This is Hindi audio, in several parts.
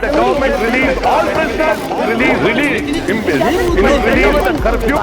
the government release all prisoners, release the curfew.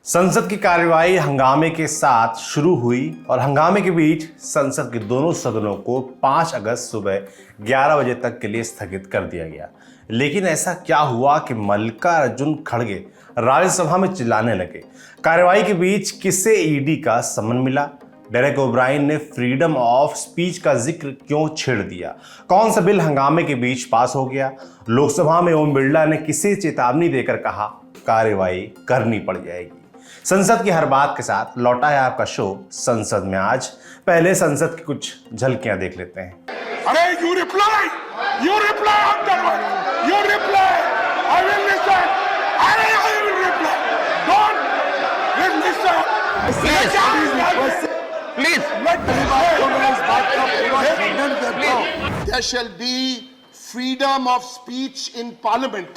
संसद की कार्यवाही हंगामे के साथ शुरू हुई और हंगामे के बीच संसद के दोनों सदनों को 5 अगस्त सुबह 11 बजे तक के लिए स्थगित कर दिया गया। लेकिन ऐसा क्या हुआ कि मल्लिकार्जुन खड़गे राज्यसभा में चिल्लाने लगे? कार्यवाही के बीच किसे ईडी का समन मिला? डेरेक ओब्रायन ने फ्रीडम ऑफ स्पीच का जिक्र क्यों छेड़ दिया? कौन सा बिल हंगामे के बीच पास हो गया? लोकसभा में ओम बिरला ने किसे चेतावनी देकर कहा कार्यवाही करनी पड़ जाएगी? संसद की हर बात के साथ लौटा है आपका शो संसद में आज। पहले संसद की कुछ झलकियां देख लेते हैं। अरे you reply after you reply I will listen अरे I will reply don't listen Please. There shall be freedom of speech in parliament.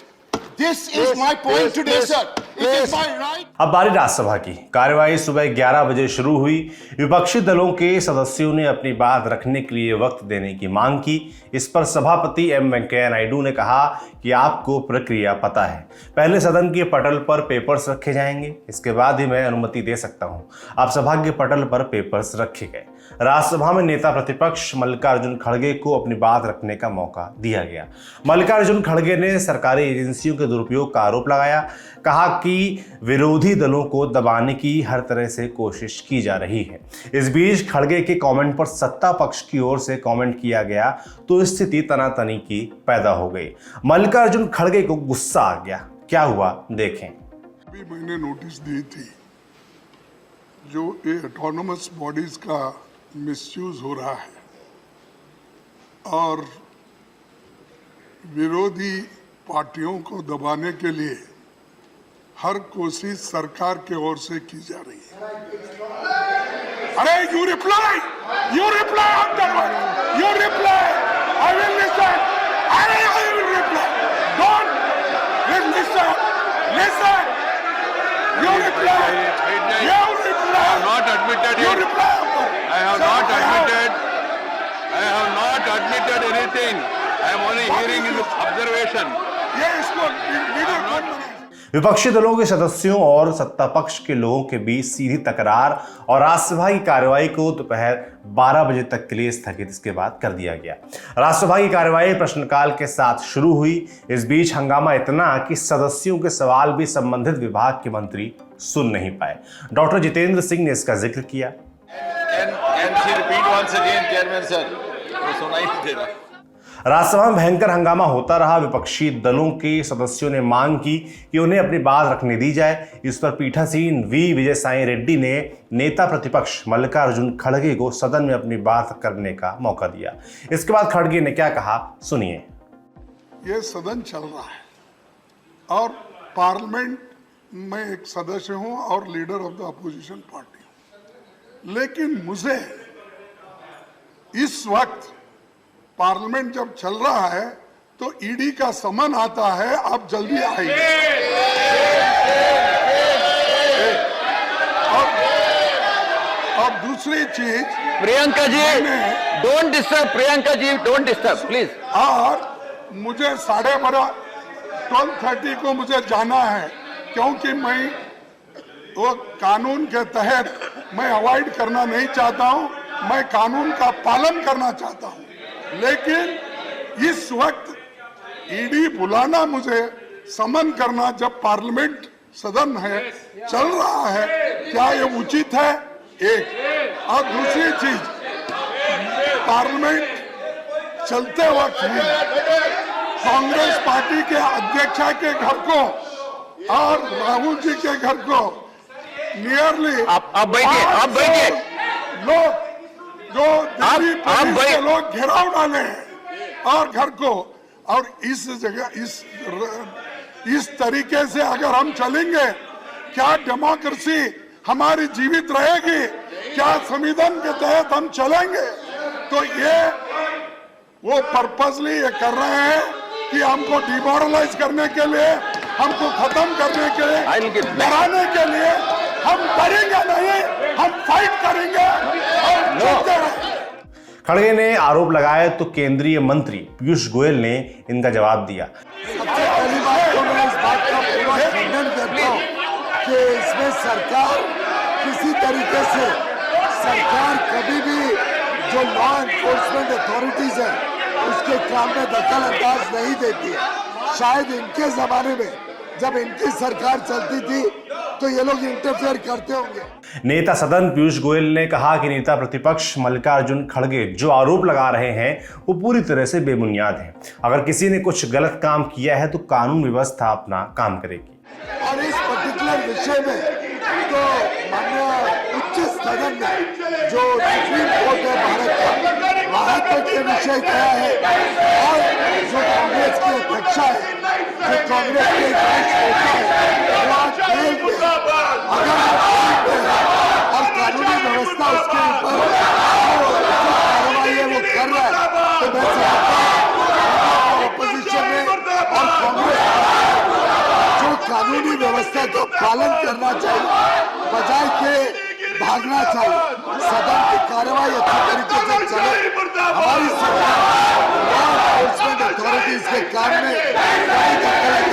This is my point today, sir. It is my right. अब बारी राज्यसभा की। कार्यवाही सुबह 11 बजे शुरू हुई। विपक्षी दलों के सदस्यों ने अपनी बात रखने के लिए वक्त देने की मांग की। इस पर सभापति एम वेंकैया नायडू ने कहा कि आपको प्रक्रिया पता है, पहले सदन के पटल पर पेपर्स रखे जाएंगे, इसके बाद ही मैं अनुमति दे सकता हूं। अब सभा के पटल पर पेपर्स रखे गए। राज्यसभा में नेता प्रतिपक्ष मल्लिकार्जुन खड़गे को अपनी बात रखने का मौका दिया गया। मल्लिकार्जुन खड़गे ने सरकारी एजेंसियों के दुरुपयोग का आरोप लगाया, कहा कि विरोधी दलों को दबाने की हर तरह से कोशिश की जा रही है। इस बीच खड़गे के कमेंट पर सत्ता पक्ष की ओर से कमेंट किया गया तो स्थिति तनातनी की पैदा हो गई। मल्लिकार्जुन खड़गे को गुस्सा आ गया। क्या हुआ देखें। अभी मैंने नोटिस दी थी जो ये ऑटोनोमस बॉडीज का मिसयूज हो रहा है और विरोधी पार्टियों को दबाने के लिए हर कोशिश सरकार के ओर से की जा रही है। अरे you reply after you reply I will listen अरे I will reply don't listen you reply not admitted you it. reply I have not admitted anything. I am only hearing his observation. ये इसको वीडियो कौन बनाए? विपक्षी दलों के सदस्यों और सत्ता पक्ष के लोगों के बीच सीधी तकरार और राज्यसभा की कार्यवाही को दोपहर 12 बजे तक के लिए स्थगित इसके बाद कर दिया गया। राज्यसभा की कार्यवाही प्रश्नकाल के साथ शुरू हुई। इस बीच हंगामा इतना कि सदस्यों के सवाल भी संबंधित विभाग के मंत्री सुन नहीं पाए। डॉक्टर जितेंद्र सिंह ने इसका जिक्र किया। राज्यसभा में भयंकर हंगामा होता रहा। विपक्षी दलों के सदस्यों ने मांग की कि उन्हें अपनी बात रखने दी जाए। इस पर पीठासीन वी विजयसाई रेड्डी ने नेता प्रतिपक्ष मल्लिकार्जुन खड़गे को सदन में अपनी बात करने का मौका दिया। इसके बाद खड़गे ने क्या कहा सुनिए। ये सदन चल रहा है और पार्लियामेंट में एक सदस्य हूं और leader of the opposition party, लेकिन मुझे इस वक्त पार्लियामेंट जब चल रहा है तो ईडी का समन आता है, आप जल्दी आइए। और दूसरी चीज Priyanka ji don't disturb, Priyanka ji don't disturb please. और मुझे 12:30 को मुझे जाना है क्योंकि मैं वो कानून के तहत मैं अवॉइड करना नहीं चाहता हूं, मैं कानून का पालन करना चाहता हूं। लेकिन इस वक्त ईडी बुलाना, मुझे समन करना जब पार्लियामेंट सदन है चल रहा है, क्या ये उचित है? एक और दूसरी चीज, पार्लियामेंट चलते वक्त ही कांग्रेस पार्टी के अध्यक्ष के घर को और राहुल जी के घर को नियरली आप बैठिए लोग जो दिल्ली पुलिस के लोग घेराव डाले हैं और घर को, और इस जगह इस तरीके से अगर हम चलेंगे, क्या डेमोक्रेसी हमारी जीवित रहेगी? क्या संविधान के तहत हम चलेंगे? तो ये वो पर्पसली ये कर रहे हैं कि हमको डिमोरलाइज करने के लिए, हमको खत्म करने के लिए, डराने के लिए। हम डरेंगे नहीं, हम फाइट करेंगे और जीते रहेंगे। खड़गे ने आरोप लगाए तो केंद्रीय मंत्री पीयूष गोयल ने इनका जवाब दिया। सबसे पहली बात तो मैं इस बात का पूरा खंडन करता हूं कि इसमें सरकार किसी तरीके से सरकार कभी भी जो लॉ एनफोर्समेंट अथॉरिटीज है उसके काम में दखल अंदाज नहीं देती है। शायद इनके जमाने में जब इनकी सरकार चलती थी तो ये लोग इंटरफेयर करते होंगे। नेता सदन पीयूष गोयल ने कहा कि नेता प्रतिपक्ष मल्लिकार्जुन खड़गे जो आरोप लगा रहे हैं वो पूरी तरह से बेबुनियाद हैं। अगर किसी ने कुछ गलत काम किया है तो कानून व्यवस्था अपना काम करेगी। और इस पर्टिकुलर विषय में तो माननीय उच्च सदन में जो सुप्रीम कोर्ट है भारत का वहां तक ये विषय गया है और जो कांग्रेस की अध्यक्षा है जो कांग्रेस के नेता है वो आज जेल में अगर और कानूनी व्यवस्था उसके ऊपर कार्रवाई है वो कर रहा है तो मैं समझता हूं ऑपोजिशन में और कांग्रेस जो कानूनी व्यवस्था का पालन करना चाहिए बजाय के भागना चाहिए। सदन की कार्रवाई अच्छी तरीके से चले। हमारी सरकार लॉ एनफोर्समेंट अथॉरिटीज के काम में कभी दखल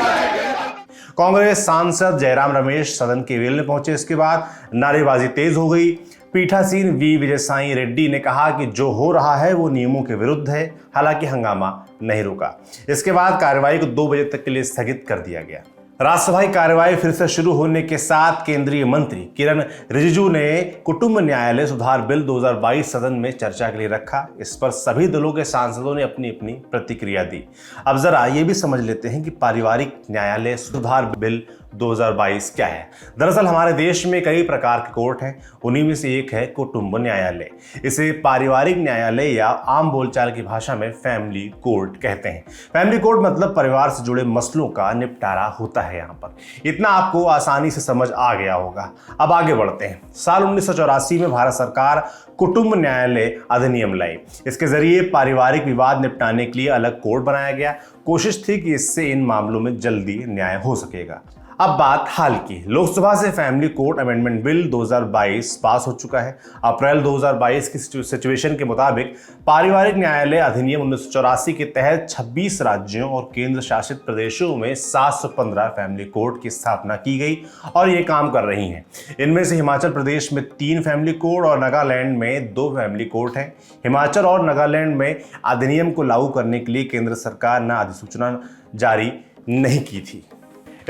कांग्रेस सांसद जयराम रमेश सदन के वेल में पहुंचे। इसके बाद नारेबाजी तेज हो गई। पीठासीन वी विजयसाई रेड्डी ने कहा कि जो हो रहा है वो नियमों के विरुद्ध है। हालांकि हंगामा नहीं रुका। इसके बाद कार्रवाई को 2 बजे तक के लिए स्थगित कर दिया गया। राज्यसभा की कार्यवाही फिर से शुरू होने के साथ केंद्रीय मंत्री किरण रिजिजू ने कुटुंब न्यायालय सुधार बिल 2022 सदन में चर्चा के लिए रखा। इस पर सभी दलों के सांसदों ने अपनी अपनी प्रतिक्रिया दी। अब जरा ये भी समझ लेते हैं कि पारिवारिक न्यायालय सुधार बिल 2022 क्या है। दरअसल हमारे देश में कई प्रकार के कोर्ट हैं, उन्हीं में से एक है कुटुंब न्यायालय। इसे पारिवारिक न्यायालय या आम बोलचाल की भाषा में फैमिली कोर्ट कहते हैं। फैमिली कोर्ट मतलब परिवार से जुड़े मसलों का निपटारा होता है। यहाँ पर इतना आपको आसानी से समझ आ गया होगा। अब आगे बढ़ते हैं। साल 1984 में भारत सरकार कुटुंब न्यायालय अधिनियम लाई। इसके जरिए पारिवारिक विवाद निपटाने के लिए अलग कोर्ट बनाया गया। कोशिश थी कि इससे इन मामलों में जल्दी न्याय हो सकेगा। अब बात हाल की। लोकसभा से फैमिली कोर्ट अमेंडमेंट बिल 2022 पास हो चुका है। अप्रैल 2022 की सिचुएशन के मुताबिक पारिवारिक न्यायालय अधिनियम 1984 के तहत 26 राज्यों और केंद्र शासित प्रदेशों में 715 फैमिली कोर्ट की स्थापना की गई और ये काम कर रही हैं। इनमें से हिमाचल प्रदेश में 3 फैमिली कोर्ट और नागालैंड में 2 फैमिली कोर्ट हैं। हिमाचल और नागालैंड में अधिनियम को लागू करने के लिए केंद्र सरकार ने अधिसूचना जारी नहीं की थी।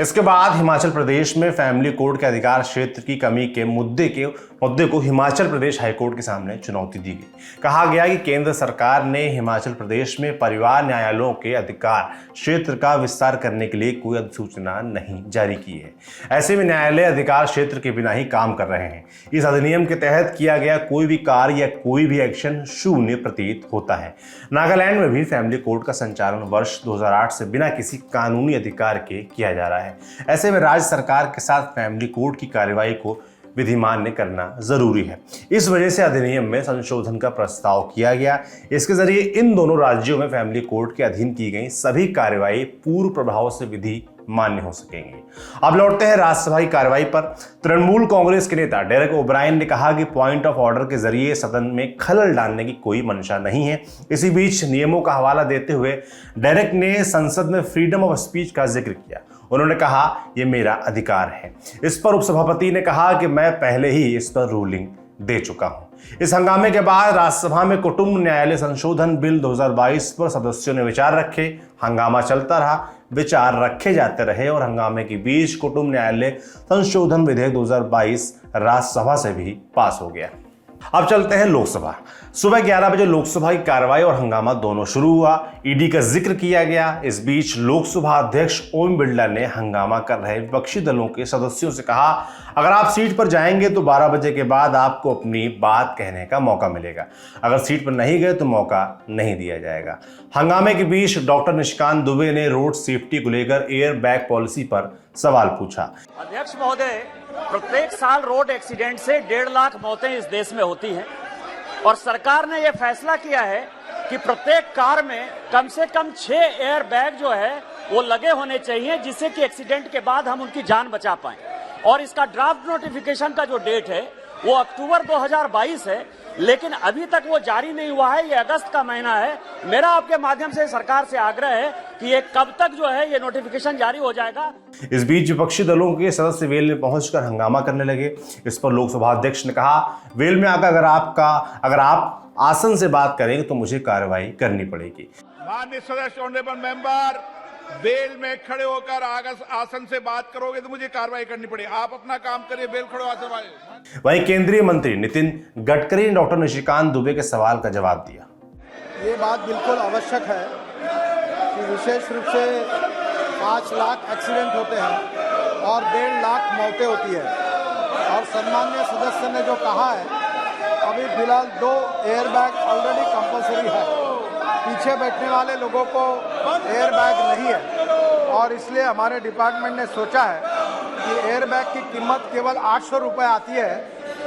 इसके बाद हिमाचल प्रदेश में फैमिली कोर्ट के अधिकार क्षेत्र की कमी के मुद्दे को हिमाचल प्रदेश हाईकोर्ट के सामने चुनौती दी गई। कहा गया कि केंद्र सरकार ने हिमाचल प्रदेश में परिवार न्यायालयों के अधिकार क्षेत्र का विस्तार करने के लिए कोई अधिसूचना नहीं जारी की है। ऐसे में न्यायालय अधिकार क्षेत्र के बिना ही काम कर रहे हैं। इस अधिनियम के तहत किया गया कोई भी कार्य या कोई भी एक्शन शून्य प्रतीत होता है। नागालैंड में भी फैमिली कोर्ट का संचालन वर्ष 2008 से बिना किसी कानूनी अधिकार के किया जा रहा है। ऐसे में राज्य सरकार के साथ फैमिली कोर्ट की कार्यवाही को विधिमान्य करना जरूरी है। इस वजह से अधिनियम में संशोधन का प्रस्ताव किया गया। इसके जरिए इन दोनों राज्यों में फैमिली कोर्ट के अधीन की गई सभी कार्यवाही पूर्व प्रभाव से विधि मान्य हो सकेंगे। अब लौटते हैं राज्यसभा की कार्रवाई पर। तृणमूल कांग्रेस के नेता डेरेक ओब्रायन ने कहा कि पॉइंट ऑफ ऑर्डर के जरिए सदन में खलल डालने की कोई मंशा नहीं है। इसी बीच नियमों का हवाला देते हुए डेरेक ने संसद में फ्रीडम ऑफ स्पीच का जिक्र किया। उन्होंने कहा यह मेरा अधिकार है। इस पर उपसभापति ने कहा कि मैं पहले ही इस पर रूलिंग दे चुका हूं। इस हंगामे के बाद राज्यसभा में कुटुंब न्यायालय संशोधन बिल 2022 पर सदस्यों ने विचार रखे। हंगामा चलता रहा, विचार रखे जाते रहे और हंगामे के बीच कुटुंब न्यायालय संशोधन विधेयक 2022 राज्यसभा से भी पास हो गया। अब चलते हैं लोकसभा। सुबह 11 बजे लोकसभा की कार्रवाई और हंगामा दोनों शुरू हुआ। ईडी का जिक्र किया गया। इस बीच लोकसभा अध्यक्ष ओम बिरला ने हंगामा कर रहे विपक्षी दलों के सदस्यों से कहा, अगर आप सीट पर जाएंगे तो 12 बजे के बाद आपको अपनी बात कहने का मौका मिलेगा। अगर सीट पर नहीं गए तो मौका नहीं दिया जाएगा। हंगामे के बीच डॉक्टर निशिकांत दुबे ने रोड सेफ्टी को लेकर एयर बैग पॉलिसी पर सवाल पूछा। अध्यक्ष महोदय, प्रत्येक साल रोड एक्सीडेंट से 1.5 लाख मौतें इस देश में होती हैं और सरकार ने यह फैसला किया है कि प्रत्येक कार में कम से कम 6 एयर बैग जो है वो लगे होने चाहिए, जिससे कि एक्सीडेंट के बाद हम उनकी जान बचा पाएं। और इसका ड्राफ्ट नोटिफिकेशन का जो डेट है वो अक्टूबर 2022 है लेकिन अभी तक वो जारी नहीं हुआ है। ये अगस्त का महीना है। मेरा आपके माध्यम से सरकार से आग्रह है कि ये कब तक जो है ये नोटिफिकेशन जारी हो जाएगा। इस बीच विपक्षी दलों के सदस्य वेल में पहुंचकर हंगामा करने लगे। इस पर लोकसभा अध्यक्ष ने कहा, वेल में आकर अगर आप आसन से बात करेंगे तो मुझे कार्रवाई करनी पड़ेगी। माननीय सदस्य ऑनरेबल मेंबर, बेल में खड़े होकर आसन से बात करोगे तो मुझे कार्रवाई करनी पड़ेगी। आप अपना काम करिए, बेल खड़ो आसन वाले। वहीं केंद्रीय मंत्री नितिन गडकरी ने डॉक्टर निशिकांत दुबे के सवाल का जवाब दिया। ये बात बिल्कुल आवश्यक है कि विशेष रूप से 5 लाख एक्सीडेंट होते हैं और 1.5 लाख मौतें होती है, और सम्माननीय सदस्य ने जो कहा है, अभी फिलहाल 2 एयरबैग ऑलरेडी कंपलसरी है। पीछे बैठने वाले लोगों को एयरबैग नहीं है, और इसलिए हमारे डिपार्टमेंट ने सोचा है कि एयरबैग की कीमत केवल 800 रुपये आती है,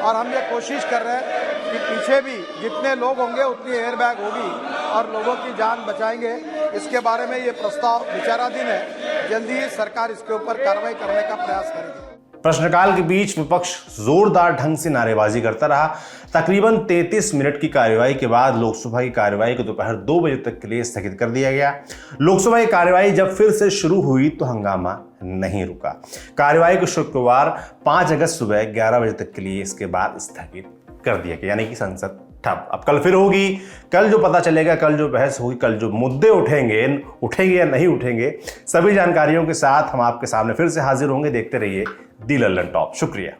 और हम ये कोशिश कर रहे हैं कि पीछे भी जितने लोग होंगे उतनी एयरबैग होगी और लोगों की जान बचाएंगे। इसके बारे में ये प्रस्ताव विचाराधीन है। जल्दी ही सरकार इसके ऊपर कार्रवाई करने का प्रयास करेगी। प्रश्नकाल के बीच विपक्ष जोरदार ढंग से नारेबाजी करता रहा। तकरीबन 33 मिनट की कार्यवाही के बाद लोकसभा की कार्यवाही को दोपहर 2 बजे तक के लिए स्थगित कर दिया गया। लोकसभा की कार्यवाही जब फिर से शुरू हुई तो हंगामा नहीं रुका। कार्यवाही को शुक्रवार 5 अगस्त सुबह 11 बजे तक के लिए इसके बाद स्थगित कर दिया गया, यानी कि संसद ठप। अब कल फिर होगी। कल जो पता चलेगा, कल जो बहस होगी, कल जो मुद्दे उठेंगे या नहीं उठेंगे, सभी जानकारियों के साथ हम आपके सामने फिर से हाजिर होंगे। देखते रहिए दी लल्लन टॉप। शुक्रिया।